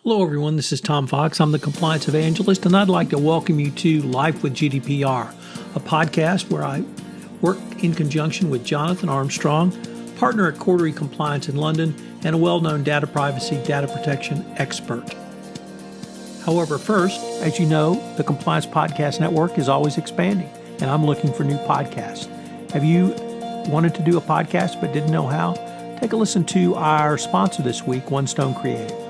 Hello, everyone. This is Tom Fox. I'm the Compliance Evangelist, and I'd like to welcome you to Life with GDPR, a podcast where I work in conjunction with Jonathan Armstrong, partner at Quarterly Compliance in London, and a well-known data privacy, data protection expert. However, first, as you know, the Compliance Podcast Network is always expanding, and I'm looking for new podcasts. Have you wanted to do a podcast but didn't know how? Take a listen to our sponsor this week, One Stone Creative.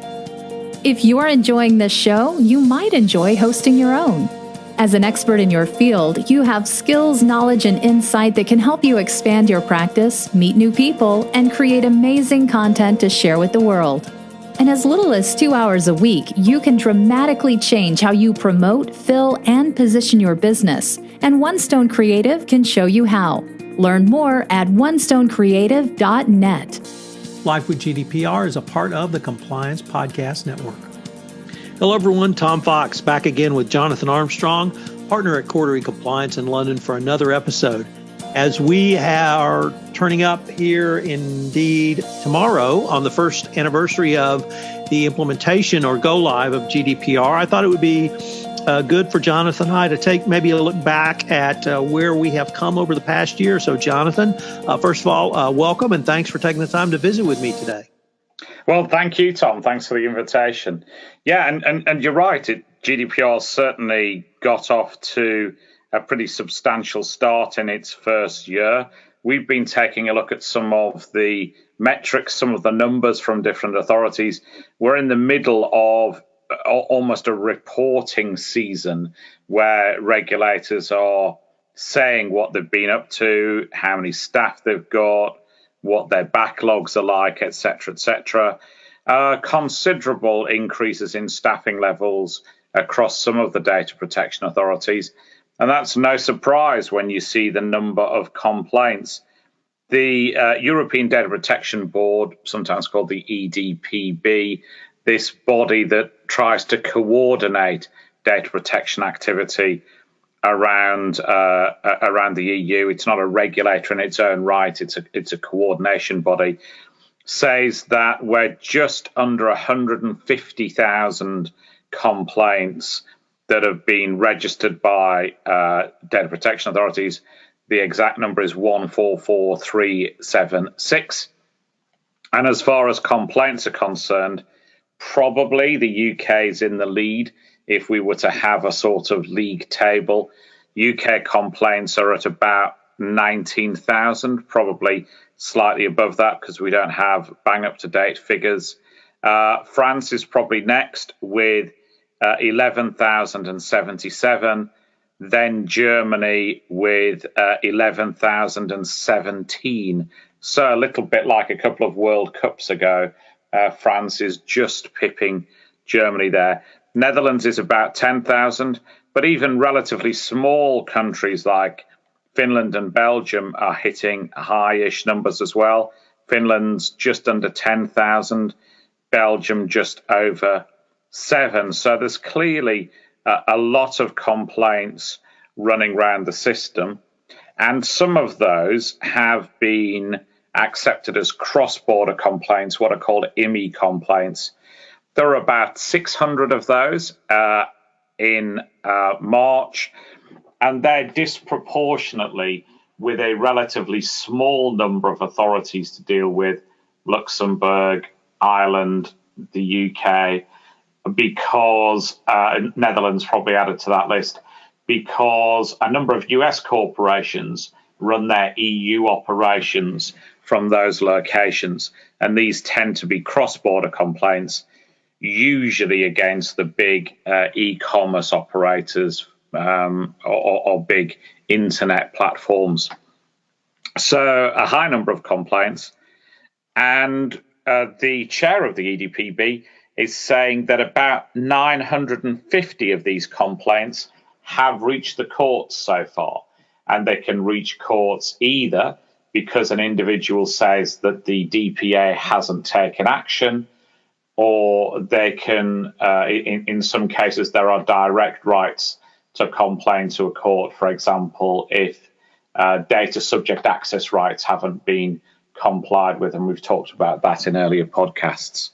If you are enjoying this show, you might enjoy hosting your own. As an expert in your field, you have skills, knowledge, and insight that can help you expand your practice, meet new people, and create amazing content to share with the world. In as little as 2 hours a week, you can dramatically change how you promote, fill, and position your business. And One Stone Creative can show you how. Learn more at onestonecreative.net. Life with GDPR is a part of the Compliance Podcast Network. Hello, everyone. Tom Fox back again with Jonathan Armstrong, partner at Quarterly Compliance in London, for another episode. As we are turning up here indeed tomorrow on the first anniversary of the implementation or go live of GDPR, I thought it would be good for Jonathan and I to take maybe a look back at where we have come over the past year. So, Jonathan, first of all, welcome and thanks for taking the time to visit with me today. Well, thank you, Tom. Thanks for the invitation. Yeah, and you're right. GDPR certainly got off to a pretty substantial start in its first year. We've been taking a look at some of the metrics, some of the numbers from different authorities. We're in the middle of almost a reporting season where regulators are saying what they've been up to, how many staff they've got, what their backlogs are like, etc., etc. Considerable increases in staffing levels across some of the data protection authorities. And that's no surprise when you see the number of complaints. The European Data Protection Board, sometimes called the EDPB, this body that tries to coordinate data protection activity around the EU. It's not a regulator in its own right. It's a coordination body. Says that we're just under 150,000 complaints that have been registered by data protection authorities. The exact number is 144,376. And as far as complaints are concerned, probably the UK is in the lead. If we were to have a sort of league table, UK complaints are at about 19,000, probably slightly above that because we don't have bang up-to-date figures. France is probably next with 11,077, then Germany with 11,017. So a little bit like a couple of World Cups ago, France is just pipping Germany there. Netherlands is about 10,000, but even relatively small countries like Finland and Belgium are hitting high-ish numbers as well. Finland's just under 10,000, Belgium just over 7. So there's clearly a lot of complaints running around the system, and some of those have been accepted as cross-border complaints, what are called IMI complaints. There are about 600 of those in March, and they're disproportionately with a relatively small number of authorities to deal with: Luxembourg, Ireland, the UK, because Netherlands probably added to that list, because a number of US corporations run their EU operations from those locations, and these tend to be cross-border complaints, usually against the big e-commerce operators or big internet platforms. So a high number of complaints, and the chair of the EDPB is saying that about 950 of these complaints have reached the courts so far, and they can reach courts either because an individual says that the DPA hasn't taken action, or they can, in some cases, there are direct rights to complain to a court, for example, if data subject access rights haven't been complied with, and we've talked about that in earlier podcasts.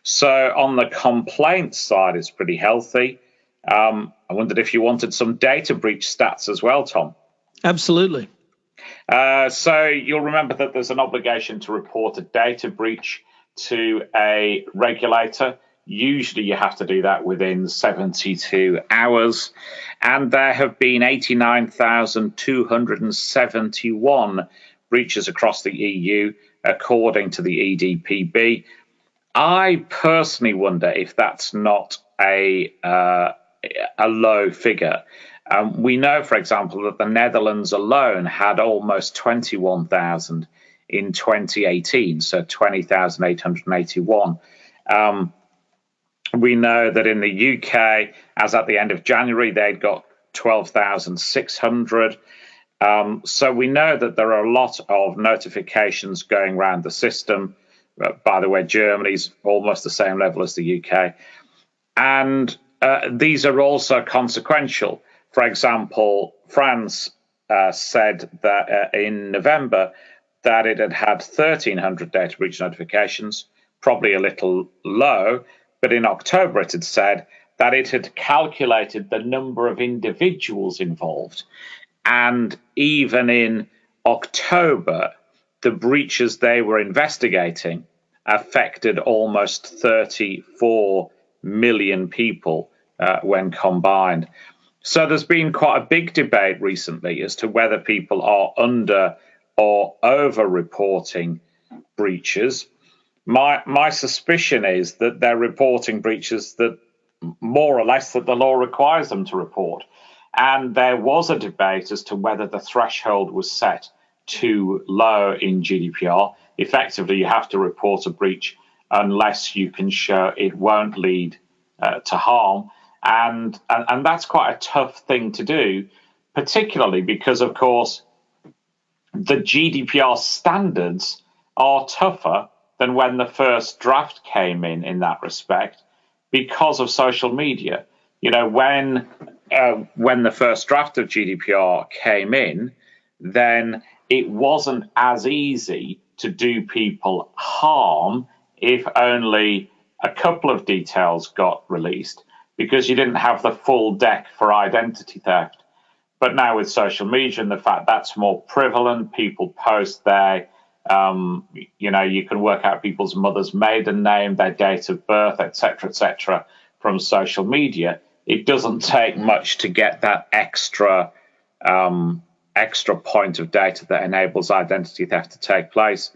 So on the complaint side, it's pretty healthy. I wondered if you wanted some data breach stats as well, Tom. Absolutely. So you'll remember that there's an obligation to report a data breach to a regulator. Usually you have to do that within 72 hours. And there have been 89,271 breaches across the EU, according to the EDPB. I personally wonder if that's not a low figure. We know, for example, that the Netherlands alone had almost 21,000 in 2018, so 20,881. We know that in the UK, as at the end of January, they'd got 12,600. So we know that there are a lot of notifications going around the system. By the way, Germany's almost the same level as the UK. And these are also consequential. For example, France said that in November that it had 1,300 data breach notifications, probably a little low. But in October, it had said that it had calculated the number of individuals involved. And even in October, the breaches they were investigating affected almost 34 million people when combined. So there's been quite a big debate recently as to whether people are under or over reporting breaches. My suspicion is that they're reporting breaches that more or less that the law requires them to report. And there was a debate as to whether the threshold was set too low in GDPR. Effectively, you have to report a breach unless you can show it won't lead to harm. And that's quite a tough thing to do, particularly because, of course, the GDPR standards are tougher than when the first draft came in that respect because of social media. You know, when the first draft of GDPR came in, then it wasn't as easy to do people harm if only a couple of details got released, because you didn't have the full deck for identity theft. But now with social media and the fact that's more prevalent, people post their, you can work out people's mother's maiden name, their date of birth, etc., from social media. It doesn't take much to get that extra point of data that enables identity theft to take place.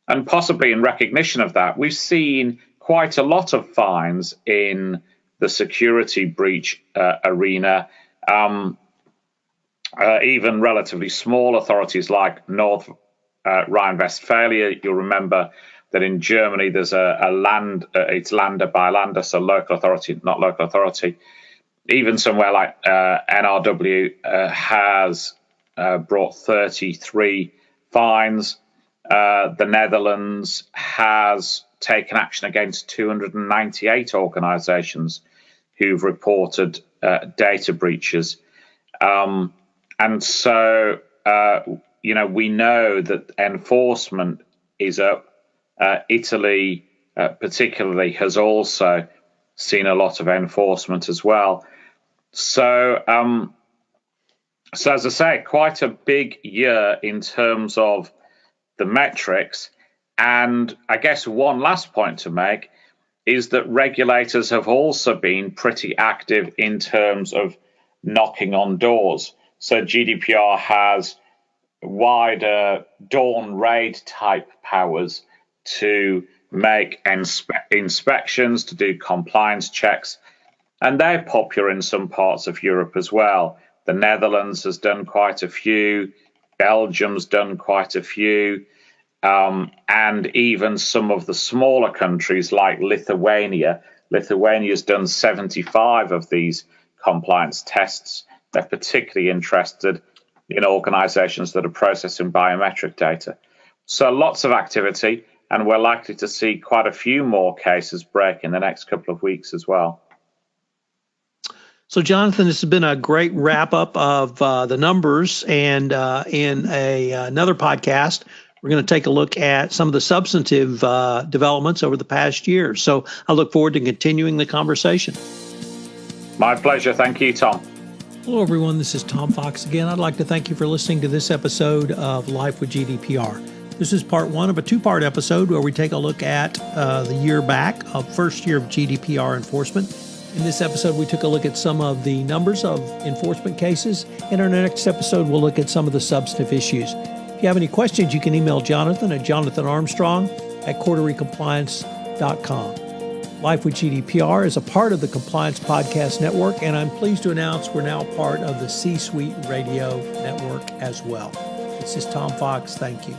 And possibly in recognition of that, we've seen quite a lot of fines in the security breach arena. Even relatively small authorities like North Rhine-Westphalia. You'll remember that in Germany there's it's Länder by Länder, so local authority, not local authority. Even somewhere like NRW has brought 33 fines. The Netherlands has taken action against 298 organisations who've reported data breaches. And so, we know that enforcement is up. Italy, particularly, has also seen a lot of enforcement as well. So as I say, quite a big year in terms of the metrics. And I guess one last point to make is that regulators have also been pretty active in terms of knocking on doors. So GDPR has wider dawn raid type powers to make inspections, to do compliance checks, and they're popular in some parts of Europe as well. The Netherlands has done quite a few, Belgium's done quite a few, and even some of the smaller countries like Lithuania. Lithuania's done 75 of these compliance tests. They're particularly interested in organizations that are processing biometric data. So lots of activity, and we're likely to see quite a few more cases break in the next couple of weeks as well. So, Jonathan, this has been a great wrap up of the numbers, and in another podcast, We're going to take a look at some of the substantive developments over the past year. So I look forward to continuing the conversation. My pleasure. Thank you, Tom. Hello, everyone. This is Tom Fox again. I'd like to thank you for listening to this episode of Life with GDPR. This is part one of a two-part episode where we take a look at the year back of first year of GDPR enforcement. In this episode, we took a look at some of the numbers of enforcement cases. In our next episode, we'll look at some of the substantive issues. If you have any questions, you can email Jonathan at jonathanarmstrong@quarterlycompliance.com. Life with GDPR is a part of the Compliance Podcast Network, and I'm pleased to announce we're now part of the C-Suite Radio Network as well. This is Tom Fox. Thank you.